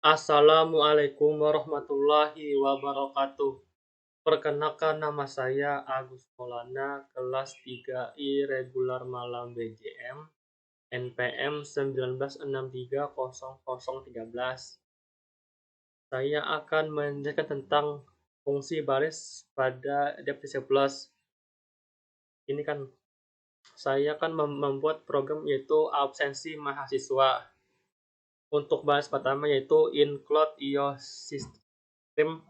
Assalamualaikum warahmatullahi wabarakatuh. Perkenalkan, nama saya Agus Maulana, kelas 3I Regular Malam BJM, NPM 19630013. Saya akan menjelaskan tentang fungsi baris pada Adaptive Plus. Ini kan saya akan membuat program yaitu absensi mahasiswa. Untuk bahas pertama yaitu include your system,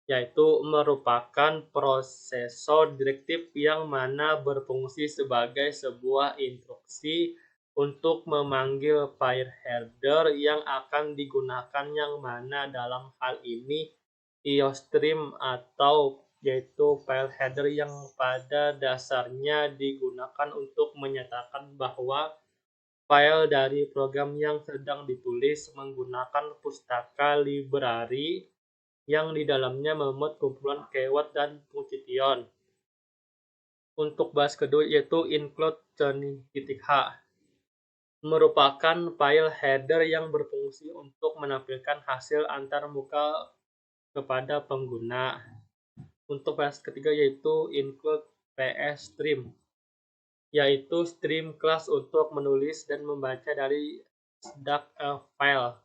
yaitu merupakan prosesor direktif yang mana berfungsi sebagai sebuah instruksi untuk memanggil file header yang akan digunakan, yang mana dalam hal ini iostream atau yaitu file header yang pada dasarnya digunakan untuk menyatakan bahwa file dari program yang sedang ditulis menggunakan pustaka library yang di dalamnya memuat kumpulan keyword dan fungsi-tion. Untuk bahas kedua yaitu include.h, merupakan file header yang berfungsi untuk menampilkan hasil antar muka kepada pengguna. Untuk bahas ketiga yaitu include psstream, yaitu stream class untuk menulis dan membaca dari file.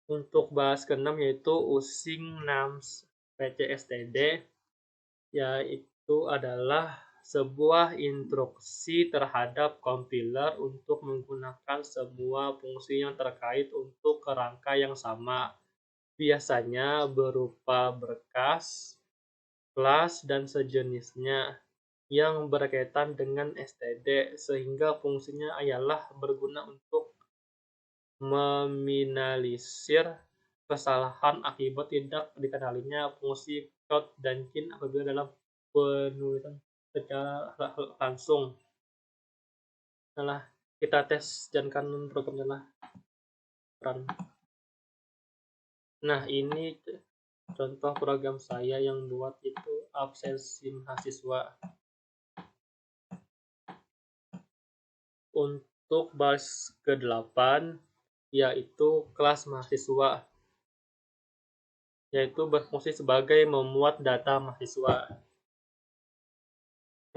Untuk bahas keenam yaitu using nums pcstd, yaitu adalah sebuah instruksi terhadap compiler untuk menggunakan semua fungsi yang terkait untuk kerangka yang sama, biasanya berupa berkas, kelas, dan sejenisnya yang berkaitan dengan std, sehingga fungsinya ialah berguna untuk meminimalisir kesalahan akibat tidak dikenalinya fungsi count dan kin apabila dalam penulisan secara langsung. Nah, kita tes jalankan programnya. Nah, ini contoh program saya yang buat itu absensi mahasiswa. Untuk baris ke-8 yaitu kelas mahasiswa, yaitu berfungsi sebagai memuat data mahasiswa.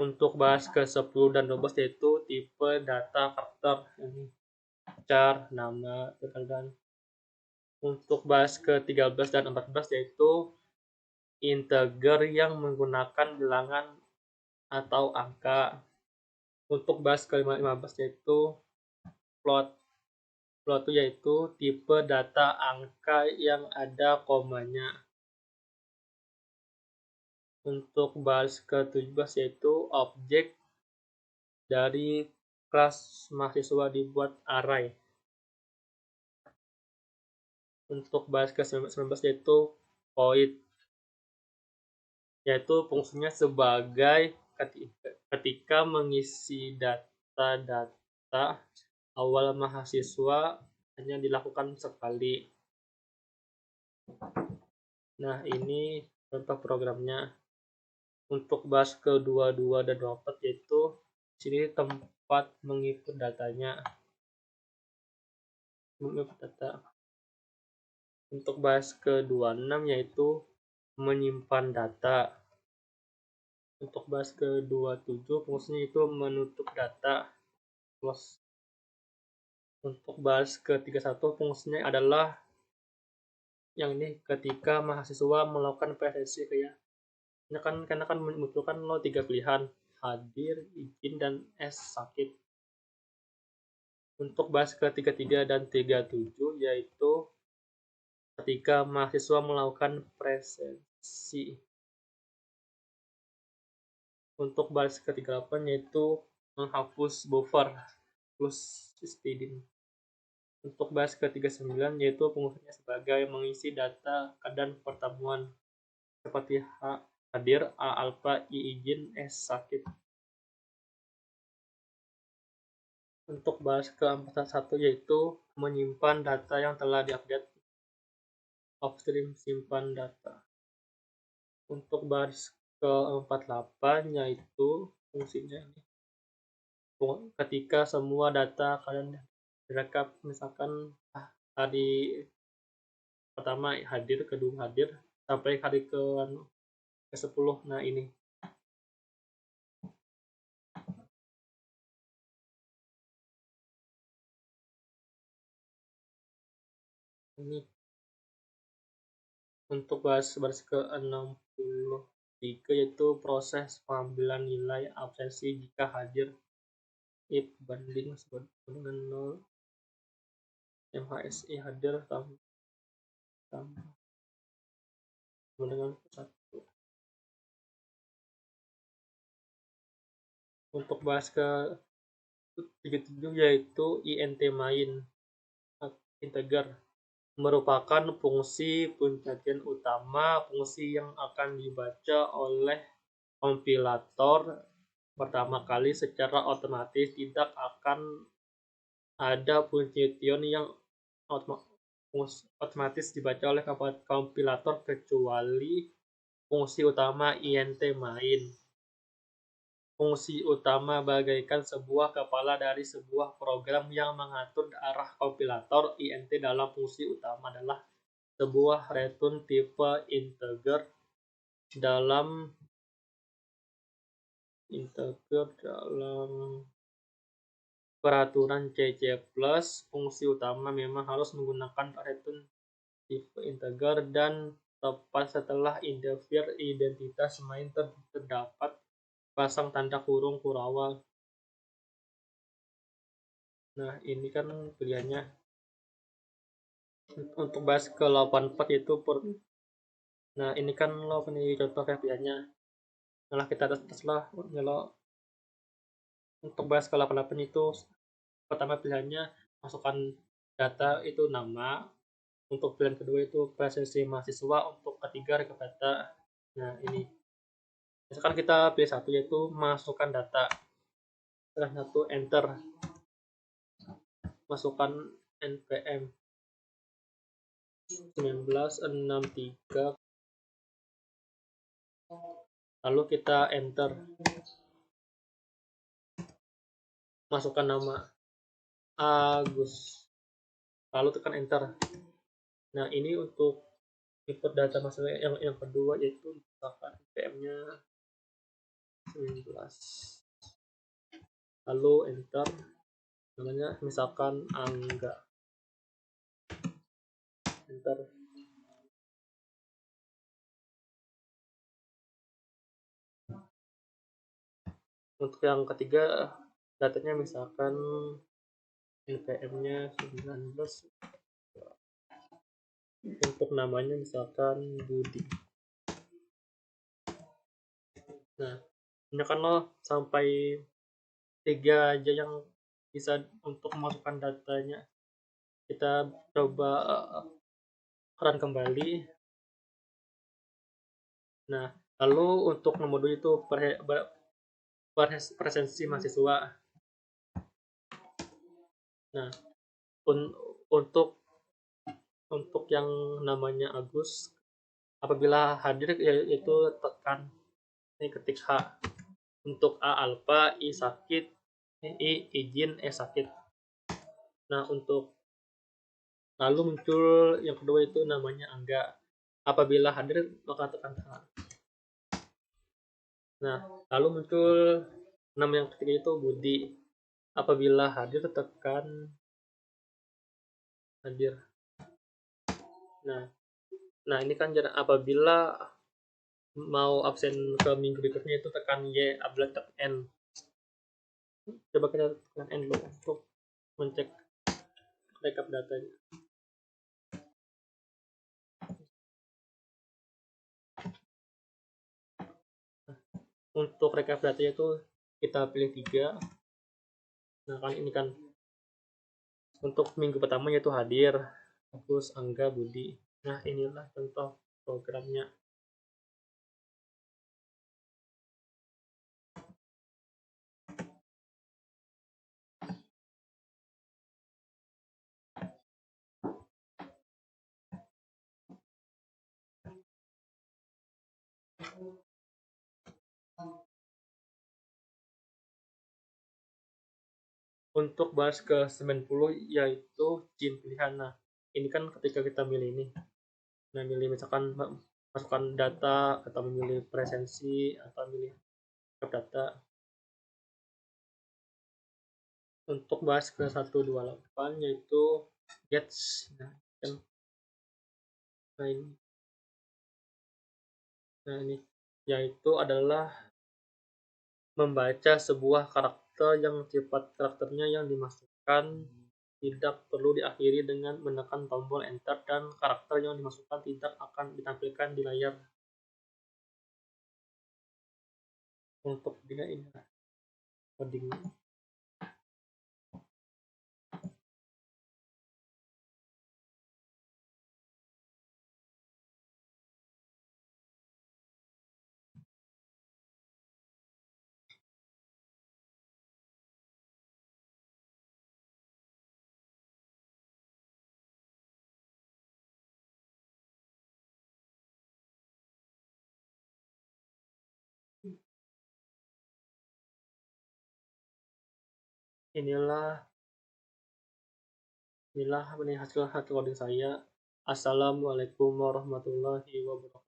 Untuk bahas ke-10 dan 12 yaitu tipe data karakter, char, nama, dan. Untuk bahas ke-13 dan 14 yaitu integer yang menggunakan bilangan atau angka. Untuk bahas ke-15 yaitu float. Float yaitu tipe data angka yang ada komanya. Untuk bahas ke-17 yaitu objek dari kelas mahasiswa dibuat array. Untuk bahas ke-19 yaitu void, yaitu fungsinya sebagai ketika mengisi data awal mahasiswa hanya dilakukan sekali. Nah, ini contoh programnya. Untuk bahas ke-22 dan 24 yaitu sini tempat menginput datanya. Untuk bahas ke-26 yaitu menyimpan data. Untuk bahas ke-27 fungsinya itu menutup data, close. Untuk bahas ke-31 fungsinya adalah yang ini ketika mahasiswa melakukan presensi ya. Ini kan karena kan memunculkan 3 pilihan, hadir, izin, dan sakit. Untuk bahas ke-33 dan 37 yaitu ketika mahasiswa melakukan presensi. Untuk bahas ke-38 yaitu menghapus buffer plus stdin. Untuk bahas ke-39 yaitu fungsinya sebagai mengisi data keadaan pertemuan seperti hadir, A alpha, I izin, S sakit. Untuk bahas ke-41 yaitu menyimpan data yang telah diupdate, upstream simpan data. Untuk bahas ke-48 yaitu fungsinya ini ketika semua data kalian direkap, misalkan hari pertama hadir, kedua hadir, sampai hari ke-10. Nah, ini untuk baris ke-63, yaitu proses pengambilan nilai absensi jika hadir. If banding dengan 0, MHSI hadir tambah dengan 1. Untuk bahas ke-37, yaitu INT main integer, merupakan fungsi pencajian utama, fungsi yang akan dibaca oleh kompilator pertama kali secara otomatis. Tidak akan ada pencucian yang otomatis dibaca oleh kompilator kecuali fungsi utama INT main. Fungsi utama bagaikan sebuah kepala dari sebuah program yang mengatur arah kompilator. INT dalam fungsi utama adalah sebuah return tipe integer dalam peraturan C++. Fungsi utama memang harus menggunakan return tipe integer dan tepat setelah identitas main terdapat pasang tanda kurung kurawal. Nah, ini kan pilihannya. Untuk bahas ke-84 itu nah, ini kan lo punya contoh kayak pilihannya. Nah, kita tes lah. Untuk bahas ke-88 itu pertama pilihannya masukkan data itu nama. Untuk pilihan kedua itu presensi mahasiswa. Untuk ketiga rekap data. Nah, ini misalkan kita pilih satu, yaitu masukkan data. Setelah satu, enter. Masukkan npm 1963, lalu kita enter. Masukkan nama Agus, lalu tekan enter. Nah, ini untuk input data masalah yang kedua, yaitu misalkan npm-nya 19, lalu enter. Namanya misalkan Angga, enter. Untuk yang ketiga, datanya misalkan npm-nya 19, untuk namanya misalkan Budi. Nah, ini kan lo sampai 3 aja yang bisa untuk memasukkan datanya. Kita coba run kembali. Nah, lalu untuk nomor 2 itu presensi mahasiswa. Nah, untuk yang namanya Agus, apabila hadir yaitu tekan ini, ketik H. Untuk A alfa, I sakit, I izin, E sakit. Nah, untuk lalu muncul yang kedua itu namanya Angga. Apabila hadir maka tekan H. Nah, lalu muncul nama yang ketiga itu Budi. Apabila hadir tekan hadir. Nah, ini kan apabila mau absen ke minggu berikutnya itu tekan Y, apabila tekan N. Coba kita tekan N dulu untuk mencek rekap datanya. Untuk rekap datanya itu kita pilih 3. Nah, kan ini kan untuk minggu pertama yaitu hadir Agus, Angga, Budi. Nah, inilah contoh programnya. Untuk baris ke-90 yaitu jin pilihan. Nah, ini kan ketika kita milih ini, memilih misalkan masukkan data atau memilih presensi atau memilih data. Untuk bahas ke 128 yaitu Gates. Nah ini yaitu adalah membaca sebuah karakter yang sifat karakternya yang dimasukkan tidak perlu diakhiri dengan menekan tombol enter dan karakter yang dimasukkan tidak akan ditampilkan di layar. Untuk dia ini coding. Inilah hasil coding saya. Assalamualaikum warahmatullahi wabarakatuh.